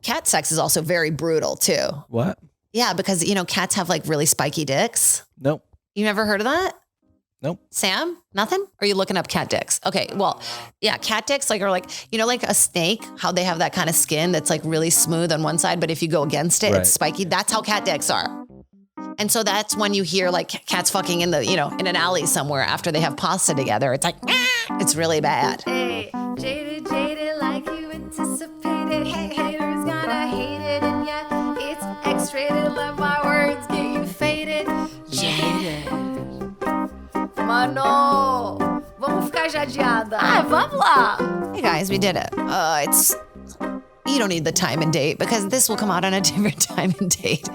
Cat sex is also very brutal too. What? Yeah, because cats have like really spiky dicks. Nope. You never heard of that? Nope. Sam, nothing? Or are you looking up cat dicks? Okay, well, yeah, cat dicks are like like a snake, how they have that kind of skin that's like really smooth on one side, but if you go against it, it's spiky. That's how cat dicks are. And so that's when you hear like cats fucking in the, in an alley somewhere after they have pasta together. It's like, it's really bad. Hey, jaded, like you anticipated. Hey, haters gonna hate it, and yeah, it's X-rated. Let my words get you faded. Jaded. Mano, vamos ficar jadeada. Vamos lá. Hey guys, we did it. You don't need the time and date because this will come out on a different time and date.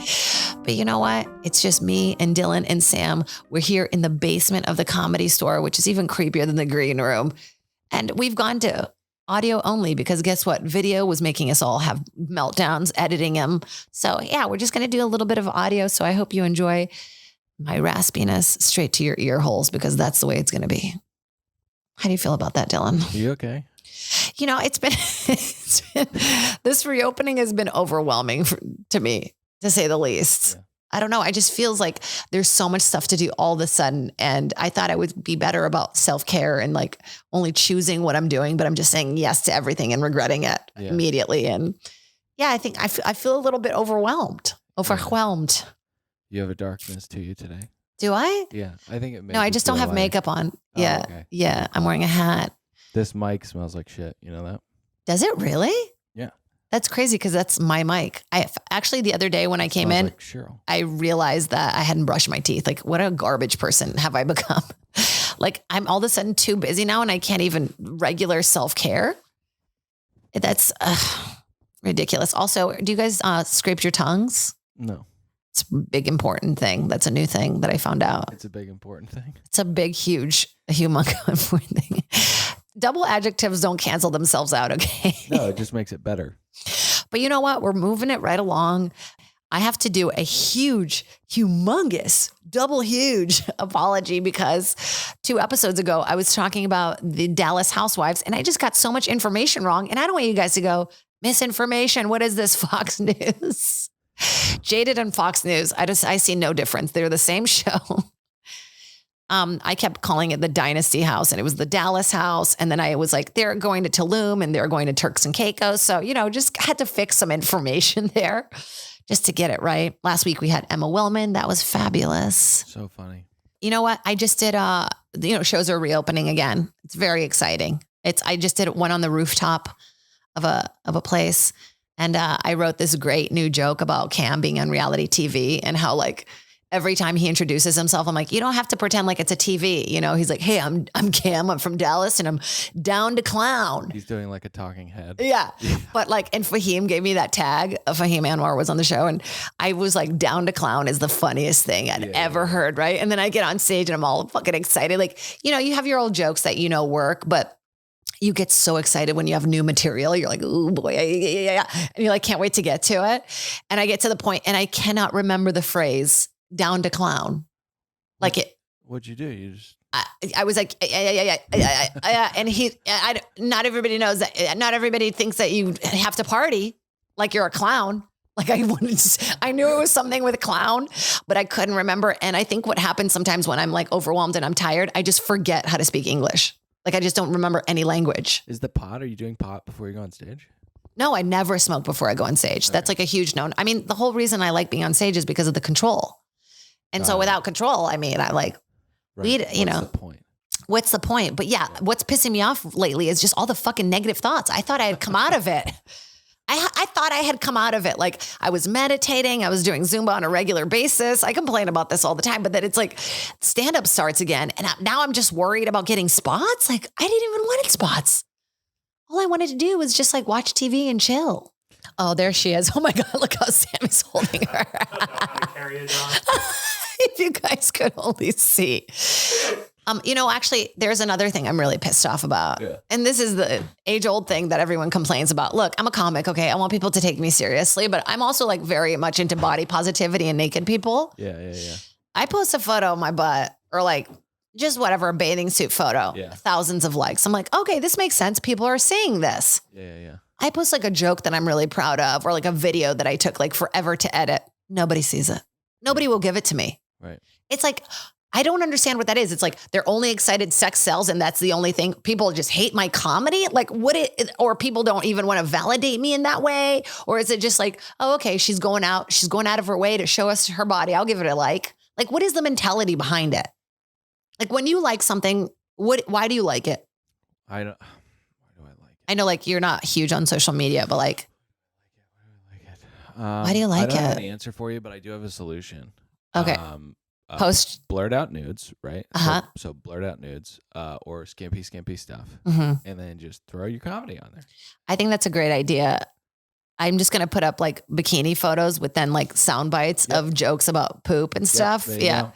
But you know what? It's just me and Dylan and Sam. We're here in the basement of the Comedy Store, which is even creepier than the green room. And we've gone to audio only because guess what? Video was making us all have meltdowns editing them. So yeah, we're just going to do a little bit of audio. So I hope you enjoy my raspiness straight to your ear holes because that's the way it's going to be. How do you feel about that, Dylan? Are you okay? It's been this reopening has been overwhelming to me, to say the least. Yeah. I don't know. I just feels like there's so much stuff to do all of a sudden. And I thought I would be better about self-care and like only choosing what I'm doing, but I'm just saying yes to everything and regretting it immediately. And yeah, I think I feel a little bit overwhelmed. You have a darkness to you today. Do I? Yeah. I think it may. No, I just don't have makeup on. Yeah. Okay. Yeah. I'm wearing a hat. This mic smells like shit. You know that? Does it really? Yeah. That's crazy because that's my mic. I actually the other day when I came in, like Cheryl. I realized that I hadn't brushed my teeth. Like, what a garbage person have I become? Like, I'm all of a sudden too busy now and I can't even regular self-care. That's ridiculous. Also, do you guys scrape your tongues? No. It's a big, important thing. That's a new thing that I found out. It's a big, important thing. It's a big, huge, humongous important thing. Double adjectives don't cancel themselves out, okay? No, it just makes it better. But you know what? We're moving it right along. I have to do a huge, humongous, double huge apology because 2 episodes ago, I was talking about the Dallas Housewives and I just got so much information wrong. And I don't want you guys to go, misinformation. What is this, Fox News? Jaded and Fox News. I see no difference. They're the same show. I kept calling it the Dynasty House and it was the Dallas House. And then I was like, they're going to Tulum and they're going to Turks and Caicos. So, just had to fix some information there just to get it right. Last week we had Emma Willman. That was fabulous. So funny. You know what? I just did, shows are reopening again. It's very exciting. I just did one on the rooftop of a place. And I wrote this great new joke about Cam being on reality TV and how like, every time he introduces himself, I'm like, you don't have to pretend like it's a TV. He's like, hey, I'm Cam. I'm from Dallas and I'm down to clown. He's doing like a talking head. Yeah. But and Fahim gave me that tag. Fahim Anwar was on the show. And I was like, down to clown is the funniest thing I'd ever heard. Right. And then I get on stage and I'm all fucking excited. Like, you have your old jokes that work, but you get so excited when you have new material. You're like, oh boy, yeah. And you're like, can't wait to get to it. And I get to the point and I cannot remember the phrase down to clown. Like it. What'd you do? You just. I was like, yeah. And not everybody knows that. Not everybody thinks that you have to party like you're a clown. Like I knew it was something with a clown, but I couldn't remember. And I think what happens sometimes when I'm like overwhelmed and I'm tired, I just forget how to speak English. Like I just don't remember any language. Is the pot? Are you doing pot before you go on stage? No, I never smoke before I go on stage. Okay. That's like a huge no. I mean, the whole reason I like being on stage is because of the control. And so without control, I mean, I like weed, What's the point? What's the point? But yeah, what's pissing me off lately is just all the fucking negative thoughts. I thought I had come out of it. I thought I had come out of it. Like I was meditating. I was doing Zumba on a regular basis. I complain about this all the time, but then it's like stand-up starts again. And now I'm just worried about getting spots. Like I didn't even want spots. All I wanted to do was just like watch TV and chill. Oh, there she is. Oh my God, look how Sammy's holding her. If you guys could only see. Actually, there's another thing I'm really pissed off about. Yeah. And this is the age-old thing that everyone complains about. Look, I'm a comic, okay? I want people to take me seriously, but I'm also like very much into body positivity and naked people. Yeah. I post a photo of my butt or like just whatever, a bathing suit photo. Yeah. Thousands of likes. I'm like, okay, this makes sense. People are seeing this. Yeah. I post like a joke that I'm really proud of or like a video that I took like forever to edit. Nobody sees it. Nobody will give it to me. Right. It's like, I don't understand what that is. It's like they're only excited sex sells and that's the only thing. People just hate my comedy. Like or people don't even want to validate me in that way. Or is it just like, oh, okay, she's going out of her way to show us her body. I'll give it a like. Like, what is the mentality behind it? Like when you like something, why do you like it? Why do I like it? I know like you're not huge on social media, but like, why do you like I don't have it? an answer for you, but I do have a solution. Okay. Post blurred out nudes, right? Uh-huh. So blurred out nudes, or skimpy stuff, Mm-hmm. and then just throw your comedy on there. I think that's a great idea. I'm just gonna put up like bikini photos with then like sound bites of jokes about poop and stuff. Yep,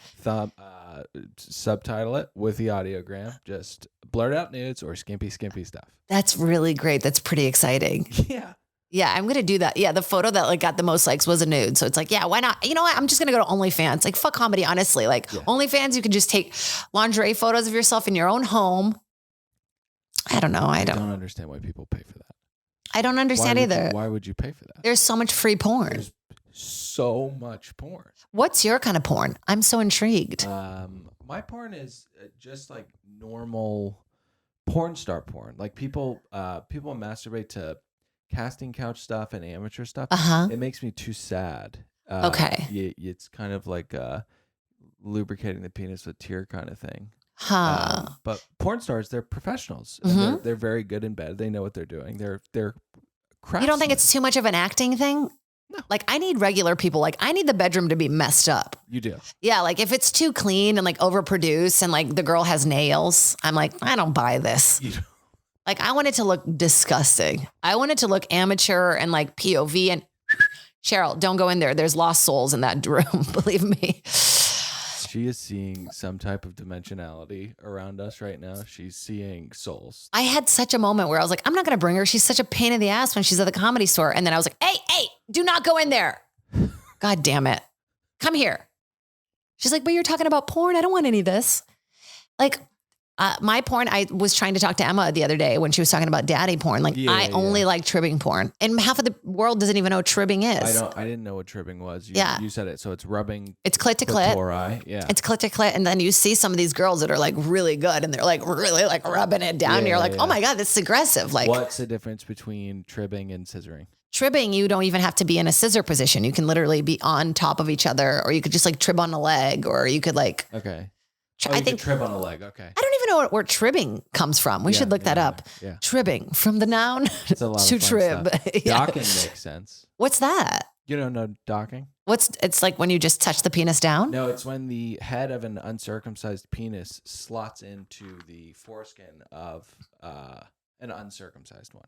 subtitle it with the audiogram. Just blurred out nudes or skimpy stuff. That's really great. That's pretty exciting. Yeah. Yeah, I'm gonna do that. Yeah, the photo that like got the most likes was a nude. So it's like, yeah, why not? You know what? I'm just gonna go to OnlyFans. Like, fuck comedy, honestly. Like OnlyFans, you can just take lingerie photos of yourself in your own home. I don't know. I don't understand why people pay for that. I don't understand either. Why would you pay for that? There's so much free porn. There's so much porn. What's your kind of porn? I'm so intrigued. My porn is just like normal porn star porn. Like people masturbate to casting couch stuff and amateur stuff. It makes me too sad. Okay. It's kind of like lubricating the penis with tear kind of thing. But porn stars, they're professionals. And they're very good in bed. They know what they're doing. They're craftsmen. You don't think it's too much of an acting thing? No. Like I need regular people. Like I need the bedroom to be messed up. You do. Yeah. Like if it's too clean and like overproduced and like the girl has nails, I'm like, I don't buy this. You don't. Like I want it to look disgusting. I want it to look amateur and like POV and Cheryl, don't go in there. There's lost souls in that room. Believe me. She is seeing some type of dimensionality around us right now. She's seeing souls. I had such a moment where I was like, I'm not going to bring her. She's such a pain in the ass when she's at the Comedy Store. And then I was like, hey, do not go in there. God damn it. Come here. She's like, but you're talking about porn. I don't want any of this. Like my porn, I was trying to talk to Emma the other day when she was talking about daddy porn. Like I only like tribbing porn. And half of the world doesn't even know what tribbing is. I didn't know what tribbing was. You said it. So it's rubbing. It's clit to clit. Yeah. It's clit to clit. And then you see some of these girls that are like really good and they're like really like rubbing it down. And you're like, oh my God, this is aggressive. Like what's the difference between tribbing and scissoring? Tribbing, you don't even have to be in a scissor position. You can literally be on top of each other, or you could just like trib on a leg, or you could like. Okay. I think trib on a leg. Okay. I don't even know where tribbing comes from. We should look that up. Yeah. Tribbing from the noun it's a lot to of fun trib. Docking makes sense. What's that? You don't know docking? It's like when you just touch the penis down? No, it's when the head of an uncircumcised penis slots into the foreskin of an uncircumcised one.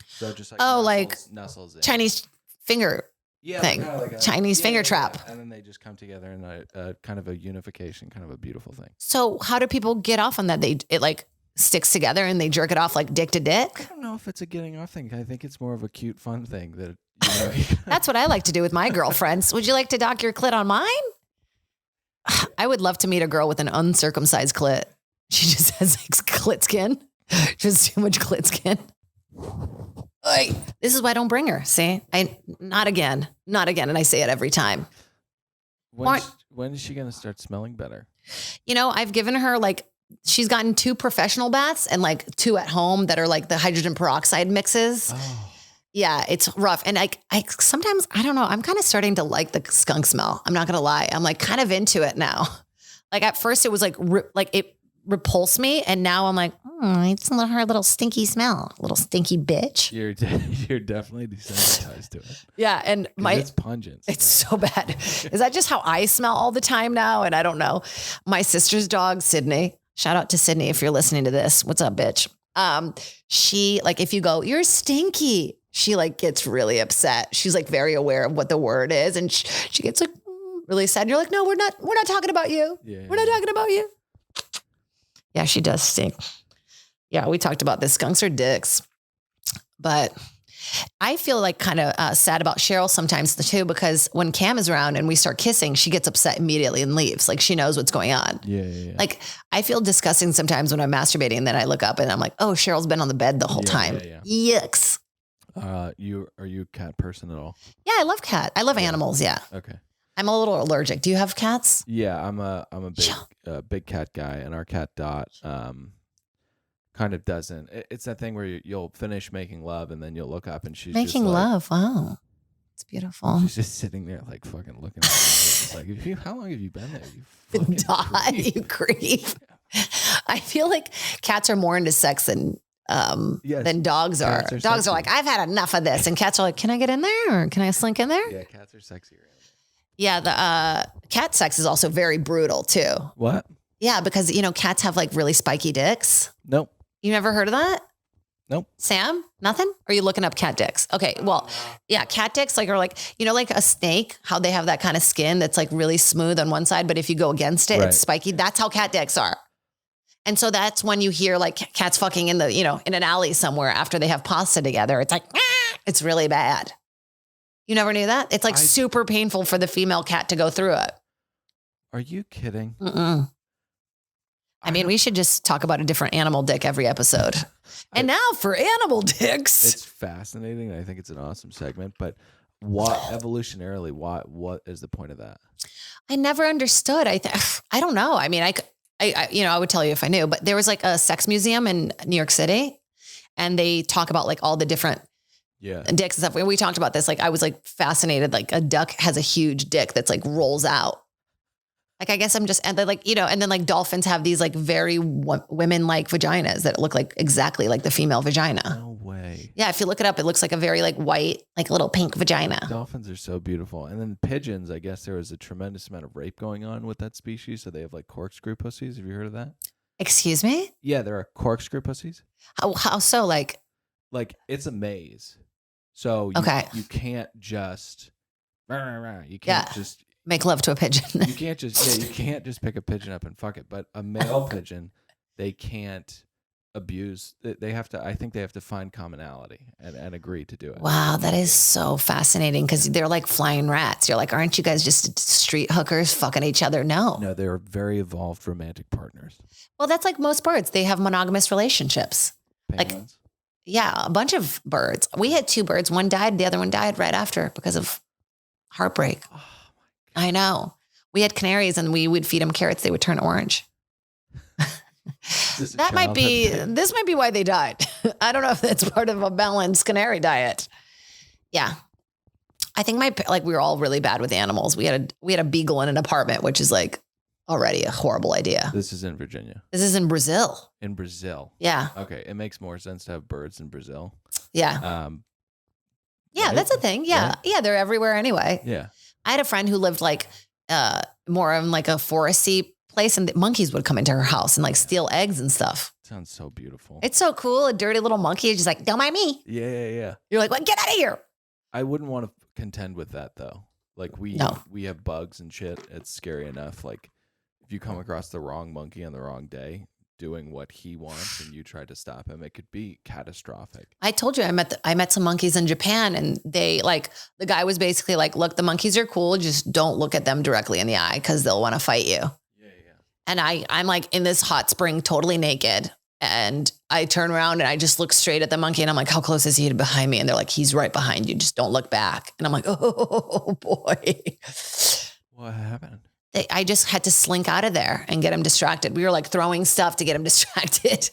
So just like nestles in. Chinese finger thing. Like Chinese finger trap. And then they just come together in a kind of a unification, kind of a beautiful thing. So how do people get off on that? It like sticks together and they jerk it off like dick to dick? I don't know if it's a getting off thing. I think it's more of a cute, fun thing that That's what I like to do with my girlfriends. Would you like to dock your clit on mine? I would love to meet a girl with an uncircumcised clit. She just has like clit skin. Just too much clit skin. This is why I don't bring her. See, not again. And I say it every time. When is she going to start smelling better? You know, I've given her like, she's gotten 2 professional baths and like 2 at home that are like the hydrogen peroxide mixes. Oh. Yeah, it's rough. And I sometimes, I don't know, I'm kind of starting to like the skunk smell. I'm not going to lie. I'm like kind of into it now. Like at first it was like it repulsed me. And now I'm like, it's her little stinky smell, little stinky bitch. You're definitely desensitized to it. Yeah. And it's pungent. It's so bad. Is that just how I smell all the time now? And I don't know. My sister's dog, Sydney, shout out to Sydney if you're listening to this. What's up, bitch? She like, if you go, you're stinky, she like gets really upset. She's like very aware of what the word is. And she gets like really sad. And you're like, no, we're not talking about you. Yeah, we're not talking about you. Yeah, she does stink. Yeah, we talked about this. Skunks are dicks. But I feel like kind of sad about Cheryl sometimes too, because when Cam is around and we start kissing, she gets upset immediately and leaves. Like she knows what's going on. Yeah. Like I feel disgusting sometimes when I'm masturbating and then I look up and I'm like, oh, Cheryl's been on the bed the whole time. Yeah. Yucks. Are you a cat person at all? Yeah, I love cat. I love animals. Yeah. Okay. I'm a little allergic. Do you have cats? Yeah, I'm a big cat guy, and our cat Dot kind of doesn't. It's that thing where you'll finish making love, and then you'll look up, and she's making just love. Wow, it's beautiful. She's just sitting there, like fucking looking at me. It's like, how long have you been there? You fucking Dot, creep. you creep. I feel like cats are more into sex than dogs are. Dogs are like, I've had enough of this, and cats are like, can I get in there, or can I slink in there? Yeah, cats are sexier. Yeah, the cat sex is also very brutal too. What? Yeah, because cats have like really spiky dicks. Nope. You never heard of that? Nope. Sam, nothing? Or are you looking up cat dicks? Okay, well, yeah, cat dicks are like like a snake, how they have that kind of skin that's like really smooth on one side, but if you go against it, it's spiky. That's how cat dicks are. And so that's when you hear like cats fucking in the in an alley somewhere after they have pasta together. It's like it's really bad. You never knew that? It's like super painful for the female cat to go through it. Are you kidding? Mm-mm. I mean, we should just talk about a different animal dick every episode. And now for animal dicks. It's fascinating. I think it's an awesome segment. But evolutionarily, what is the point of that? I never understood. I don't know. I mean, I would tell you if I knew. But there was like a sex museum in New York City, and they talk about like all the different dicks and stuff. When we talked about this, like I was like fascinated. Like a duck has a huge dick that's like rolls out. Like I guess I'm just and then like and then like dolphins have these like very women like vaginas that look like exactly like the female vagina. No way. Yeah, if you look it up, it looks like a very like white, like little pink vagina. Dolphins are so beautiful, and then pigeons. I guess there was a tremendous amount of rape going on with that species, so they have like corkscrew pussies. Have you heard of that? Excuse me? Yeah, there are corkscrew pussies. How so? Like it's a maze. So you can't just just make love to a pigeon. You can't just pick a pigeon up and fuck it. But a male pigeon, they can't abuse. They have to. I think they have to find commonality and agree to do it. Wow, that is so fascinating because they're like flying rats. You're like, aren't you guys just street hookers fucking each other? No, they're very evolved romantic partners. Well, that's like most birds. They have monogamous relationships. Penguins. Yeah, a bunch of birds. We had 2 birds. One died. The other one died right after because of heartbreak. Oh, I know. We had canaries and we would feed them carrots. They would turn orange. This might be why they died. I don't know if that's part of a balanced canary diet. Yeah. I think we were all really bad with animals. We had a beagle in an apartment, which is like already a horrible idea. This is in Virginia. This is in Brazil. In Brazil. Yeah. Okay. It makes more sense to have birds in Brazil. Yeah. That's a thing. Yeah. Right? Yeah. They're everywhere anyway. Yeah. I had a friend who lived like more in like a foresty place, and the monkeys would come into her house and like steal eggs and stuff. Sounds so beautiful. It's so cool. A dirty little monkey is just like, don't mind me. Yeah. You're like, what? Get out of here. I wouldn't want to contend with that though. Like we have bugs and shit. It's scary enough. Like if you come across the wrong monkey on the wrong day doing what he wants and you try to stop him, it could be catastrophic. I told you I met some monkeys in Japan, and they like the guy was basically like, look, the monkeys are cool, just don't look at them directly in the eye because they'll want to fight you. Yeah. And I'm like in this hot spring totally naked, and I turn around and I just look straight at the monkey, and I'm like, how close is he behind me? And they're like, he's right behind you, just don't look back. And I'm like, oh boy. What happened? I just had to slink out of there and get him distracted. We were like throwing stuff to get him distracted.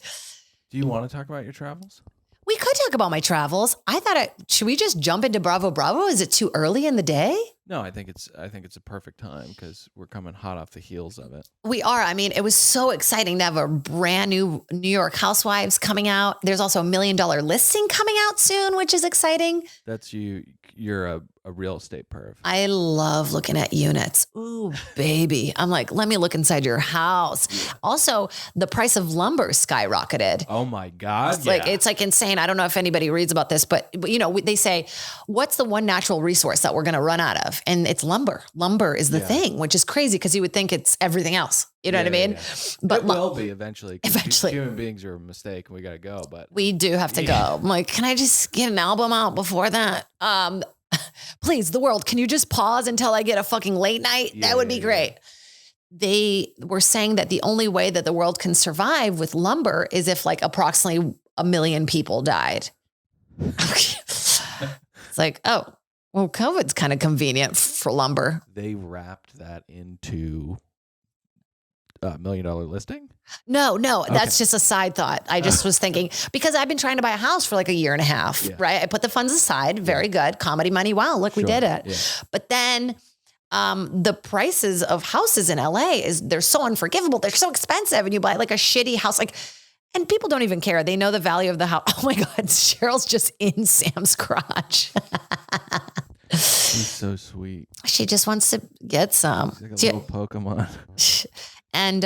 Do you want to talk about your travels? We could talk about my travels. I thought, should we just jump into Bravo Bravo? Is it too early in the day? No, I think it's a perfect time because we're coming hot off the heels of it. We are. I mean, it was so exciting to have a brand new New York Housewives coming out. There's also $1 million listing coming out soon, which is exciting. That's you. You're a real estate perv. I love looking at units. Ooh, baby. I'm like, let me look inside your house. Yeah. Also, the price of lumber skyrocketed. Oh my God. It's like insane. I don't know if anybody reads about this, but they say, what's the one natural resource that we're going to run out of? And it's lumber. Lumber is the thing, which is crazy because you would think it's everything else. You know what I mean? Yeah. But it will be eventually. Eventually. Human beings are a mistake and we got to go, but we do have to go. I'm like, can I just get an album out before that? Please, the world, can you just pause until I get a fucking late night? That would be great. They were saying that the only way that the world can survive with lumber is if like approximately 1 million people died. It's like, oh, well, COVID's kind of convenient for lumber. They wrapped that into $1 million listing? No, that's just a side thought. I just was thinking, because I've been trying to buy a house for like a year and a half, right? I put the funds aside. Very good. Comedy money. Wow, look, we did it. Yeah. But then the prices of houses in LA they're so unforgivable. They're so expensive. And you buy like a shitty house, and people don't even care. They know the value of the house. Oh my God, Cheryl's just in Sam's crotch. She's so sweet. She just wants to get some. She's like a little Pokemon. And,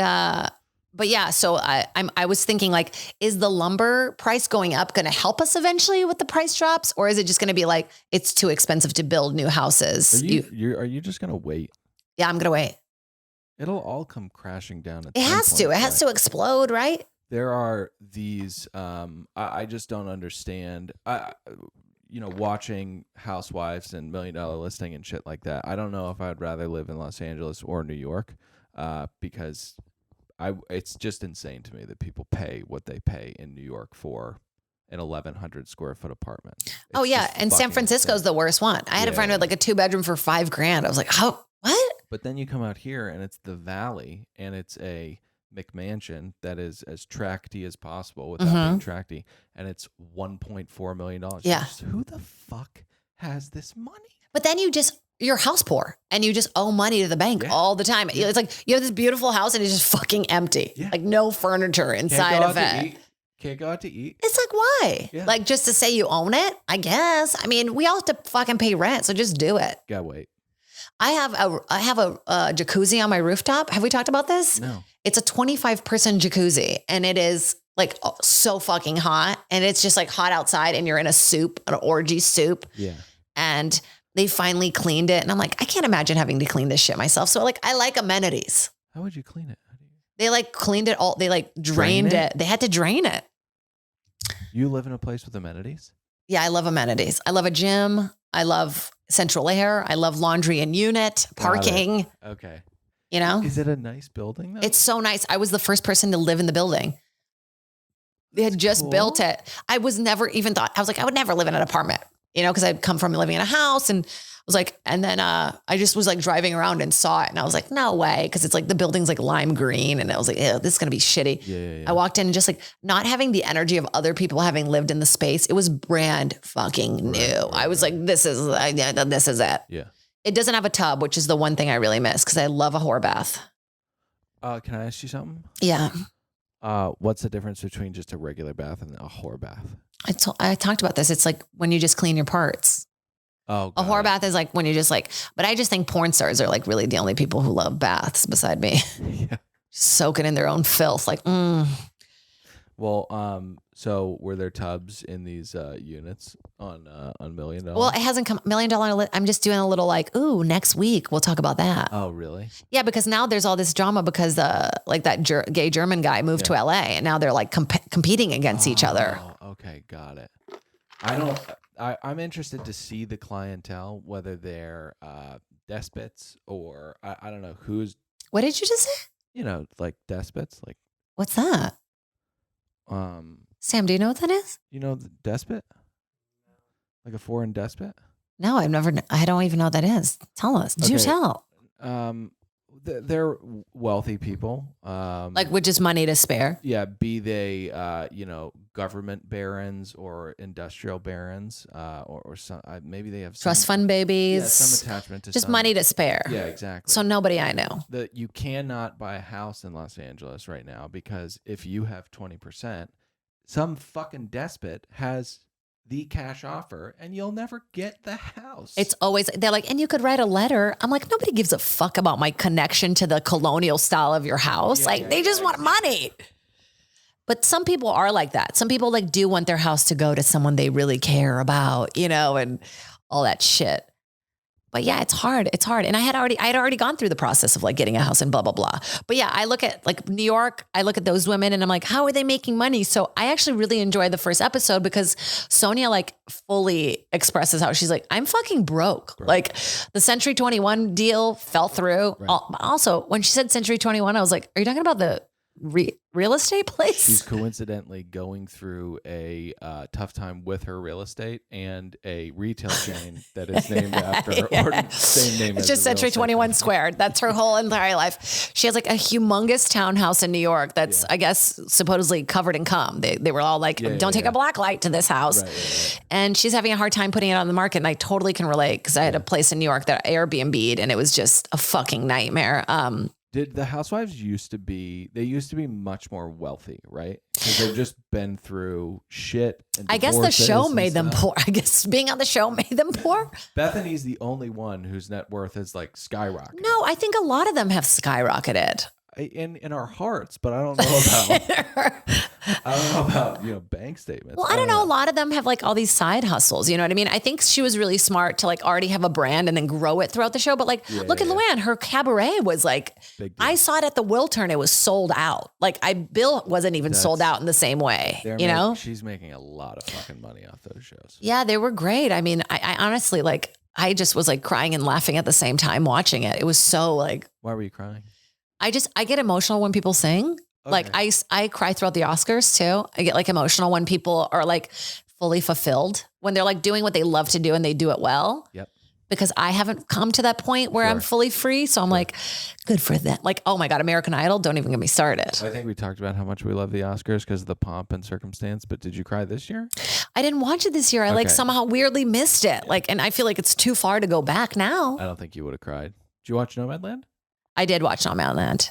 but yeah, so I was thinking like, is the lumber price going up going to help us eventually with the price drops? Or is it just going to be like, it's too expensive to build new houses? Are you just going to wait? Yeah, I'm going to wait. It'll all come crashing down. It has to. It has to explode, right? There are these, I just don't understand. Watching Housewives and $1 Million Listing and shit like that. I don't know if I'd rather live in Los Angeles or New York, because it's just insane to me that people pay what they pay in New York for an 1,100 square foot apartment. It's and San Francisco's the worst one. I had a friend with like a 2-bedroom for $5,000. I was like, how? What? But then you come out here and it's the Valley, and it's a McMansion that is as tracty as possible without being tracty, and it's $1.4 million. Yeah. Who the fuck has this money? But then you're house poor and you just owe money to the bank all the time. Yeah. It's like you have this beautiful house and it's just fucking empty. Yeah. Like no furniture inside of it. Can't go out to eat. It's like, why? Yeah. Like just to say you own it? I guess. I mean, we all have to fucking pay rent, so just do it. Gotta wait. I have a jacuzzi on my rooftop. Have we talked about this? No. It's a 25-person jacuzzi, and it is like so fucking hot, and it's just like hot outside, and you're in an orgy soup. Yeah. And they finally cleaned it, and I'm like, I can't imagine having to clean this shit myself. So like, I like amenities. How would you clean it? They like cleaned it all. They like drained it. They had to drain it. You live in a place with amenities? Yeah, I love amenities. I love a gym. I love central air. I love laundry and unit, parking. Okay. You know? Is it a nice building though? It's so nice. I was the first person to live in the building. They had just built it. I was like, I would never live in an apartment, because I'd come from living in a house, and was like, and then I just was like driving around and saw it, and I was like, no way, because it's like the building's like lime green, and I was like, ew, this is gonna be shitty. Yeah. I walked in and just like not having the energy of other people having lived in the space. It was brand fucking new. I was like, this is it. Yeah. It doesn't have a tub, which is the one thing I really miss because I love a whore bath. Can I ask you something? Yeah. What's the difference between just a regular bath and a whore bath? I talked about this. It's like when you just clean your parts. Oh, a whore bath is like when you just like, but I just think porn stars are like really the only people who love baths beside me. Yeah. Soaking in their own filth. Like, Well, so were there tubs in these units on $1 Million? Well, it hasn't come $1 Million. I'm just doing a little like, ooh, next week we'll talk about that. Oh, really? Yeah, because now there's all this drama because like that gay German guy moved to LA, and now they're like competing against each other. Okay, got it. I'm interested to see the clientele, whether they're despots or I don't know who's. What did you just say? Like despots, like. What's that? Sam, do you know what that is? You know the despot? Like a foreign despot? No, I don't even know what that is. Tell us. Do tell. They're wealthy people. Like with just money to spare. Yeah, be they government barons or industrial barons, or some maybe they have trust fund babies. Yeah, some attachment to just money to spare. Yeah, exactly. So nobody I know. You cannot buy a house in Los Angeles right now because if you have 20%, some fucking despot has the cash offer and you'll never get the house. It's always, they're like, and you could write a letter. I'm like, nobody gives a fuck about my connection to the colonial style of your house. They just want money. But some people are like that. Some people like do want their house to go to someone they really care about, and all that shit. But yeah, it's hard. It's hard. And I had already gone through the process of like getting a house and blah, blah, blah. But yeah, I look at like New York, I look at those women and I'm like, how are they making money? So I actually really enjoyed the first episode because Sonia like fully expresses how she's like, I'm fucking broke. Right. Like the Century 21 deal fell through. Right. Also, when she said Century 21, I was like, are you talking about the real estate place? She's coincidentally going through a tough time with her real estate and a retail chain that is named after her, or same name. It's just Century 21 squared. That's her whole entire life. She has like a humongous townhouse in New York that's, I guess, supposedly covered in cum. They were all like, don't take a black light to this house. Right. And she's having a hard time putting it on the market. And I totally can relate because I had a place in New York that Airbnb'd and it was just a fucking nightmare. Did the Housewives used to be much more wealthy, right? Because they've just been through shit. And I guess the show made them poor. I guess being on the show made them poor. Bethany's the only one whose net worth is like skyrocketed. No, I think a lot of them have skyrocketed. In our hearts, but I don't know about bank statements. Well, I don't know. A lot of them have like all these side hustles. You know what I mean? I think she was really smart to like already have a brand and then grow it throughout the show. But like, look at Luann. Her cabaret was like, I saw it at the Wiltern. It was sold out. Like Bill wasn't even sold out in the same way. You know, she's making a lot of fucking money off those shows. Yeah, they were great. I mean, I honestly like. I just was like crying and laughing at the same time watching it. It was so like. Why were you crying? I get emotional when people sing. Okay. Like I cry throughout the Oscars too. I get like emotional when people are like fully fulfilled, when they're like doing what they love to do and they do it well. Yep. Because I haven't come to that point where I'm fully free. So I'm like, good for them. Like, oh my God, American Idol, don't even get me started. I think we talked about how much we love the Oscars because of the pomp and circumstance, but did you cry this year? I didn't watch it this year. I like somehow weirdly missed it. Like, and I feel like it's too far to go back now. I don't think you would have cried. Did you watch Nomadland? I did watch Nomadland.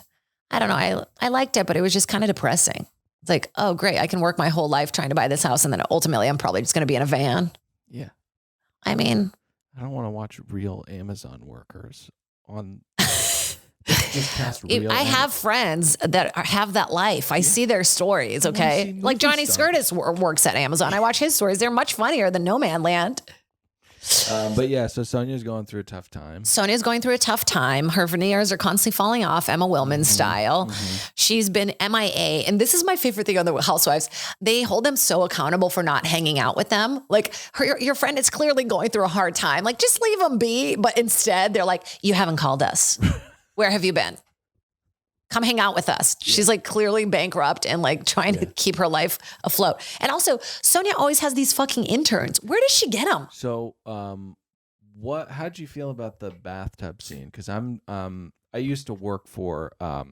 I don't know. I liked it, but it was just kind of depressing. It's like, oh, great. I can work my whole life trying to buy this house. And then ultimately I'm probably just going to be in a van. Yeah. I mean, I don't want to watch real Amazon workers on. Just cast real I have friends that have that life. I see their stories. Okay. Like Johnny Skirtis works at Amazon. I watch his stories. They're much funnier than Nomadland. But yeah, so Sonya's going through a tough time. Sonya's going through a tough time. Her veneers are constantly falling off, Emma Willman style. She's been MIA. And this is my favorite thing on the Housewives. They hold them so accountable for not hanging out with them. Like your friend is clearly going through a hard time. Like just leave them be. But instead they're like, you haven't called us. Where have you been? Come hang out with us. She's like clearly bankrupt and like trying to keep her life afloat. And also Sonia always has these fucking interns. Where does she get them? So, how'd you feel about the bathtub scene? Cause I used to work for, a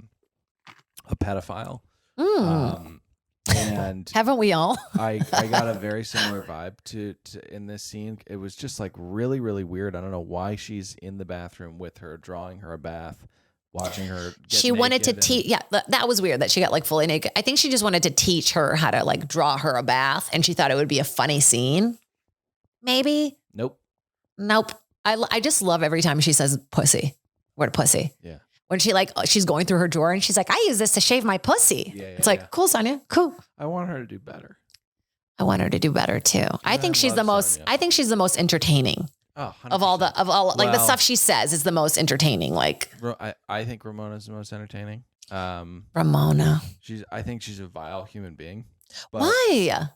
pedophile. And haven't we all? I got a very similar vibe to in this scene. It was just like really, really weird. I don't know why she's in the bathroom with her, drawing her a bath, watching her. She wanted to teach. Yeah, that was weird that she got like fully naked. I think she just wanted to teach her how to like draw her a bath, and she thought it would be a funny scene. Maybe. Nope. I just love every time she says pussy. Word pussy. Yeah. When she's going through her drawer and she's like, I use this to shave my pussy. It's like, cool, Sonia. Cool. I want her to do better. I want her to I think she's the most. Sonia. I think she's the most entertaining. Oh, 100%. of all the stuff she says is the most entertaining. Like I think Ramona's the most entertaining. Ramona. I think she's a vile human being. But why?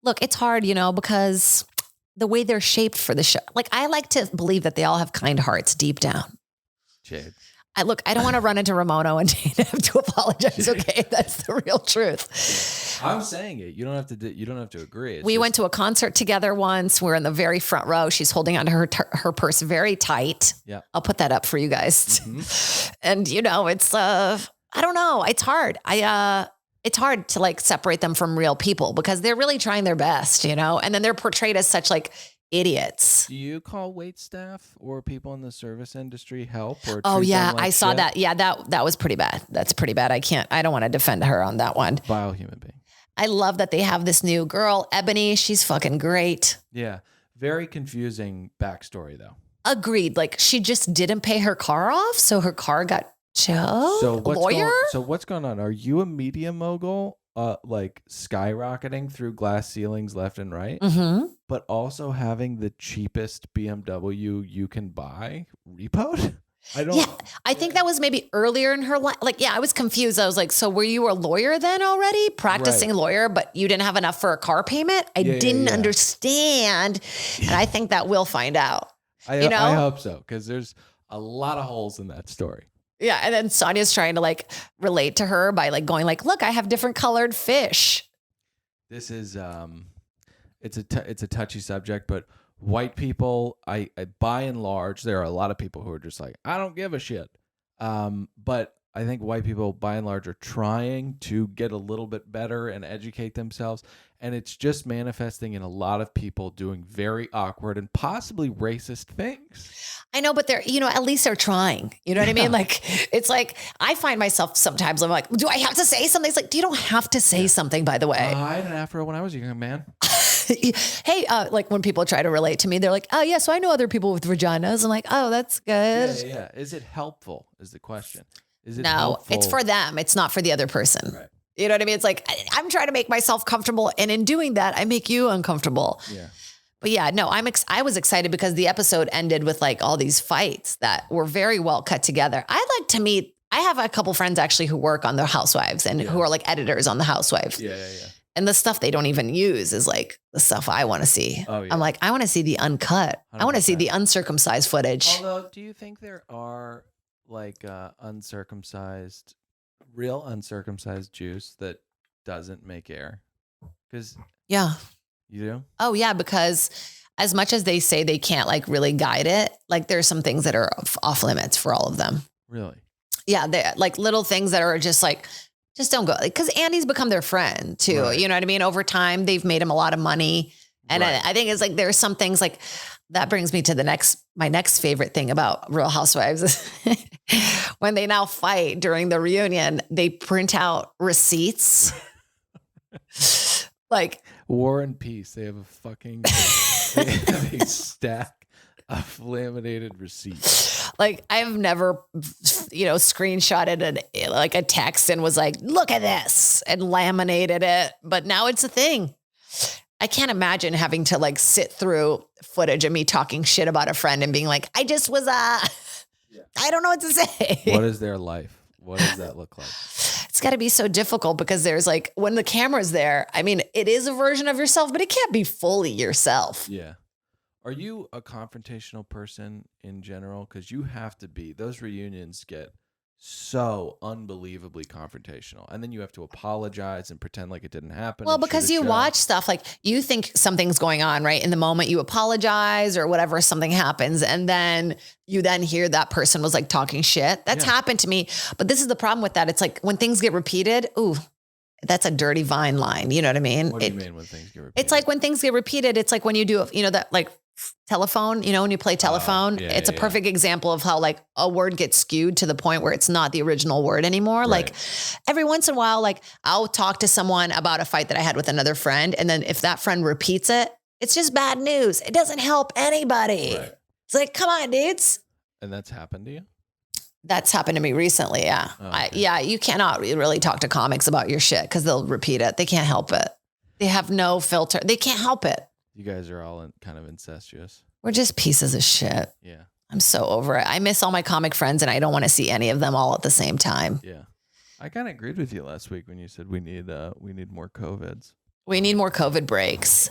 Look, it's hard, because the way they're shaped for the show. Like I like to believe that they all have kind hearts deep down. Jade. I don't want to run into Ramona and have to apologize. Okay, that's the real truth. I'm saying it. You don't have to agree. We went to a concert together once. We're in the very front row. She's holding onto her purse very tight. Yeah, I'll put that up for you guys. Mm-hmm. And it's I don't know. It's hard. It's hard to like separate them from real people because they're really trying their best, and then they're portrayed as such like idiots. Do you call wait staff or people in the service industry help? Or I saw that. Yeah, that was pretty bad. That's pretty bad. I don't want to defend her on that one. Vile human being. I love that they have this new girl, Ebony. She's fucking great. Yeah. Very confusing backstory though. Agreed. Like she just didn't pay her car off. So her car got towed. So what's going on? Are you a media mogul? Like skyrocketing through glass ceilings left and right, but also having the cheapest BMW you can buy repoed? I think that was maybe earlier in her life. Like, I was confused. I was like, so were you a lawyer then already? Practicing lawyer, but you didn't have enough for a car payment? I didn't understand. And I think that we'll find out. I hope so, because there's a lot of holes in that story. Yeah. And then Sonya's trying to like relate to her by like going like, look, I have different colored fish. This is it's a touchy subject, but white people, I by and large, there are a lot of people who are just like, I don't give a shit. But I think white people, by and large, are trying to get a little bit better and educate themselves. And it's just manifesting in a lot of people doing very awkward and possibly racist things. I know, but they're, at least they're trying. You know what I mean? Like, it's like, I find myself sometimes, I'm like, do I have to say something? It's like, you don't have to say something, by the way. I had an afro when I was a young man. Hey, like when people try to relate to me, they're like, oh, yeah, so I know other people with vaginas. I'm like, oh, that's good. Yeah. Is it helpful is the question. Is it No, helpful? it's for them. It's not for the other person. Right. You know what I mean? It's like, I'm trying to make myself comfortable. And in doing that, I make you uncomfortable. Yeah. But yeah, no, I was excited because the episode ended with like all these fights that were very well cut together. I'd like to meet, I have a couple friends actually who work on the Housewives and who are like editors on the Housewives. Yeah. And the stuff they don't even use is like the stuff I want to see. Oh, yeah. I'm like, I want to see the uncut. 100%. I want to see the uncircumcised footage. Although, do you think there are like real uncircumcised juice that doesn't make air? Because yeah. You do? Oh yeah, because as much as they say they can't like really guide it, like there's some things that are off limits for all of them. Really? Yeah, they like little things that are just like, just don't go. Because Andy's become their friend too. Right. You know what I mean? Over time, they've made him a lot of money. And right. I think it's like, there's some things like, that brings me to my next favorite thing about Real Housewives. When they now fight during the reunion, they print out receipts. Like War and Peace. They have a stack of laminated receipts. Like I've never, screenshotted a text and was like, look at this and laminated it. But now it's a thing. I can't imagine having to like sit through footage of me talking shit about a friend and being like, I just was, I don't know what to say. What is their life? What does that look like? It's got to be so difficult because there's like, when the camera's there, I mean, it is a version of yourself, but it can't be fully yourself. Yeah. Are you a confrontational person in general? Because you have to be. Those reunions get so unbelievably confrontational. And then you have to apologize and pretend like it didn't happen. Well, because you watch stuff like you think something's going on, right? In the moment you apologize or whatever, something happens. And then you then hear that person was like talking shit. That's happened to me. But this is the problem with that. It's like when things get repeated, ooh, that's a dirty Vine line. You know what I mean? What do you mean when things get repeated? It's like when things get repeated, it's like when you do, that like telephone, when you play telephone, it's a perfect example of how like a word gets skewed to the point where it's not the original word anymore. Right. Like every once in a while, like I'll talk to someone about a fight that I had with another friend. And then if that friend repeats it, it's just bad news. It doesn't help anybody. Right. It's like, come on, dudes. And that's happened to you? That's happened to me recently. Yeah. Oh, okay. You cannot really talk to comics about your shit because they'll repeat it. They can't help it. They have no filter. They can't help it. You guys are all kind of incestuous. We're just pieces of shit. Yeah. I'm so over it. I miss all my comic friends and I don't want to see any of them all at the same time. Yeah. I kind of agreed with you last week when you said we need more COVIDs. We need more COVID breaks.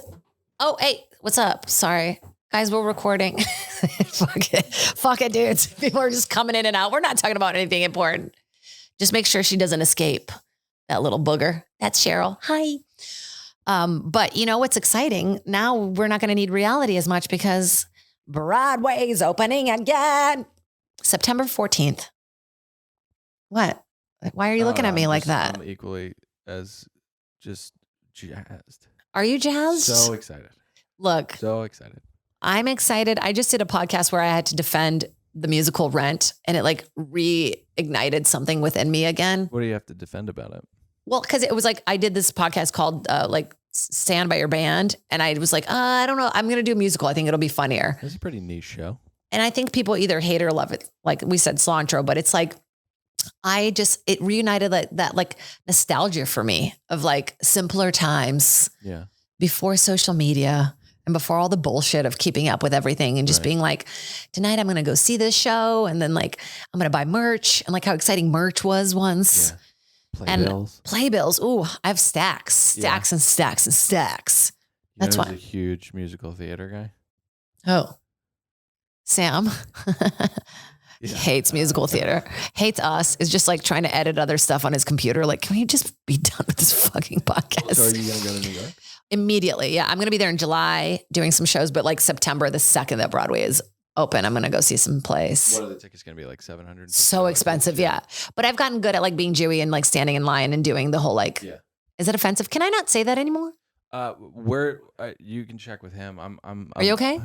Oh, hey, what's up? Sorry. Guys, we're recording. Fuck it, dudes. People are just coming in and out. We're not talking about anything important. Just make sure she doesn't escape. That little booger. That's Cheryl. Hi. But you know what's exciting? Now we're not going to need reality as much because Broadway's opening again. September 14th. What? Why are you looking at me like that? I'm equally as just jazzed. Are you jazzed? So excited. Look. So excited. I'm excited. I just did a podcast where I had to defend the musical Rent and it like reignited something within me again. What do you have to defend about it? Well, because it was like, I did this podcast called like Stand By Your Band. And I was like, I don't know. I'm going to do a musical. I think it'll be funnier. It's a pretty niche show. And I think people either hate or love it. Like we said, cilantro, but it's like, it reunited that like nostalgia for me of like simpler times. Yeah. Before social media and before all the bullshit of keeping up with everything and just being like, tonight I'm going to go see this show. And then like, I'm going to buy merch and like how exciting merch was once. Yeah. Playbills. Ooh, I have stacks and stacks and stacks. That's why. He's a huge musical theater guy. Oh, Sam. He hates musical theater. Hates us. Is just like trying to edit other stuff on his computer. Like, can we just be done with this fucking podcast? So are you going to go to New York? Immediately. Yeah. I'm going to be there in July doing some shows, but like September, the second that Broadway is open, I'm going to go see some plays. What are the tickets going to be, like $700? So expensive. Yeah. But I've gotten good at like being Jewy and like standing in line and doing the whole like, is it offensive? Can I not say that anymore? You can check with him. Are you okay?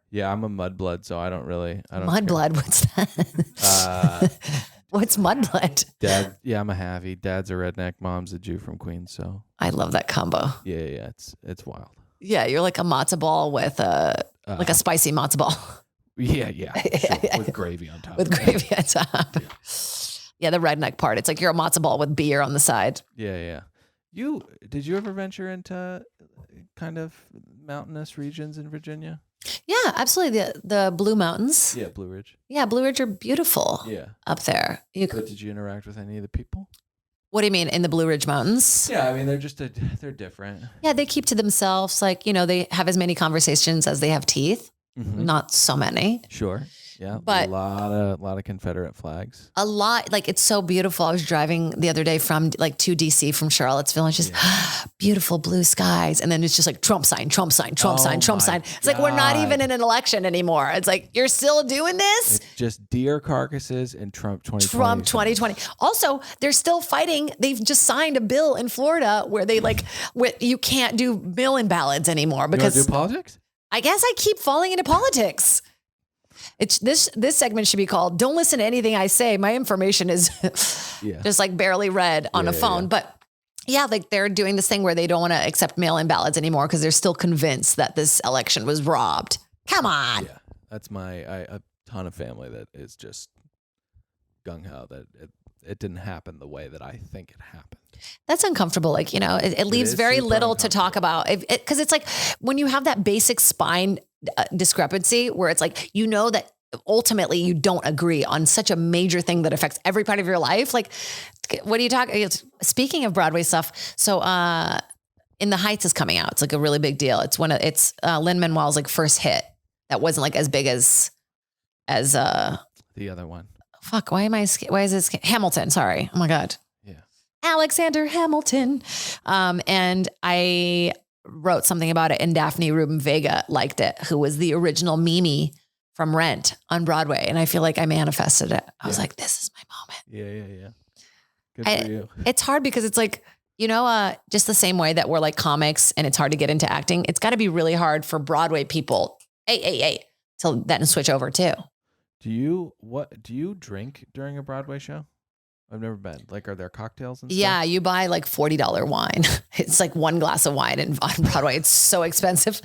Yeah, I'm a mudblood, so I don't Mudblood? What's that? What's mudblood? Dad, yeah, I'm a halvey. Dad's a redneck. Mom's a Jew from Queens, so I love that combo. Yeah, it's wild. Yeah, you're like a matzo ball with like a spicy matzo ball. Yeah, sure. With gravy on top. With gravy on top. Yeah, the redneck part. It's like you're a matzo ball with beer on the side. Yeah. Did you ever venture into kind of mountainous regions in Virginia? Yeah, absolutely. The Blue Mountains. Yeah, Blue Ridge. Yeah, Blue Ridge are beautiful. Yeah. Up there. But did you interact with any of the people? What do you mean in the Blue Ridge Mountains? Yeah, I mean they're different. Yeah, they keep to themselves. Like, they have as many conversations as they have teeth. Mm-hmm. Not so many. Sure. Yeah, but a lot of Confederate flags. A lot, like it's so beautiful. I was driving the other day from like to DC from Charlottesville, and it's just beautiful blue skies, and then it's just like Trump sign. It's like we're not even in an election anymore. It's like you're still doing this. It's just deer carcasses and Trump 2020. Trump 2020. Also, they're still fighting. They've just signed a bill in Florida where they you can't do mail-in ballots anymore because you don't do politics. I guess I keep falling into politics. It's this segment should be called "Don't listen to anything I say. My information is just like barely read on a phone." Yeah. But yeah, like they're doing this thing where they don't want to accept mail-in ballots anymore because they're still convinced that this election was robbed. Come on. Yeah, that's a ton of family that is just gung ho that it didn't happen the way that I think it happened. That's uncomfortable. Like, it leaves very little to talk about because it's like when you have that basic spine discrepancy where it's like, that ultimately you don't agree on such a major thing that affects every part of your life. Like, what are you talking? Speaking of Broadway stuff. So, In the Heights is coming out. It's like a really big deal. It's Lin-Manuel's like first hit that wasn't like as big as the other one. Fuck. Why is this Hamilton? Sorry. Oh my God. Alexander Hamilton. And I wrote something about it, and Daphne Rubin Vega liked it, who was the original Mimi from Rent on Broadway. And I feel like I manifested it. I was like, this is my moment. Yeah. Good for you. It's hard because it's like, just the same way that we're like comics and it's hard to get into acting. It's got to be really hard for Broadway people. To then switch over too. Do you drink during a Broadway show? I've never been. Like, are there cocktails and stuff? Yeah, you buy like $40 wine. It's like one glass of wine on Broadway. It's so expensive.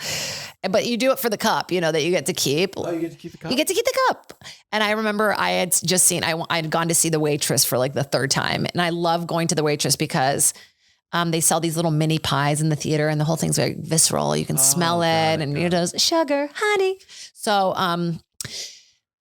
But you do it for the cup, that you get to keep. Oh, you get to keep the cup? You get to keep the cup. And I remember I had just seen, I had gone to see The Waitress for like the third time. And I love going to The Waitress because they sell these little mini pies in the theater and the whole thing's very visceral. You can smell it and sugar, honey. So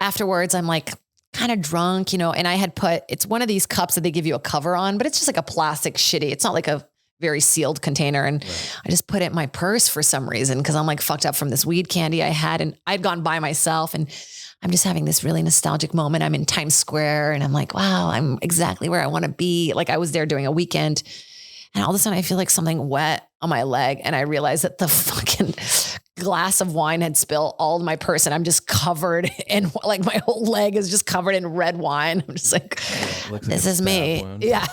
afterwards, I'm like, kind of drunk, and I had it's one of these cups that they give you a cover on, but it's just like a plastic shitty. It's not like a very sealed container. And I just put it in my purse for some reason because I'm like fucked up from this weed candy I had. And I'd gone by myself and I'm just having this really nostalgic moment. I'm in Times Square and I'm like, wow, I'm exactly where I want to be. Like I was there doing a weekend and all of a sudden I feel like something wet on my leg. And I realized that the fucking glass of wine had spilled all in my purse and I'm just covered in like my whole leg is just covered in red wine. I'm just like, this is me. Wound. Yeah.